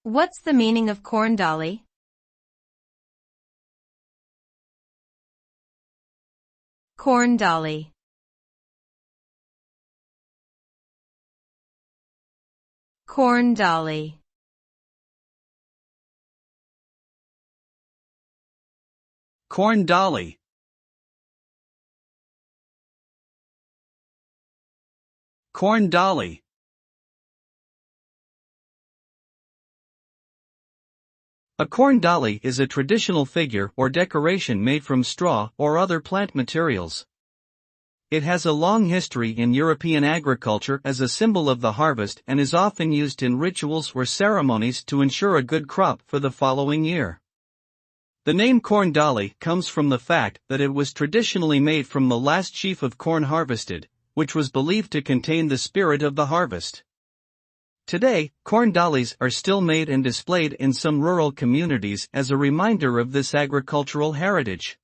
What's the meaning of corn dolly? Corn dolly. Corn dolly. Corn dolly. Corn dolly. A corn dolly is a traditional figure or decoration made from straw or other plant materials. It has a long history in European agriculture as a symbol of the harvest and is often used in rituals or ceremonies to ensure a good crop for the following year. The name corn dolly comes from the fact that it was traditionally made from the last sheaf of corn harvested, which was believed to contain the spirit of the harvest. Today, corn dollies are still made and displayed in some rural communities as a reminder of this agricultural heritage.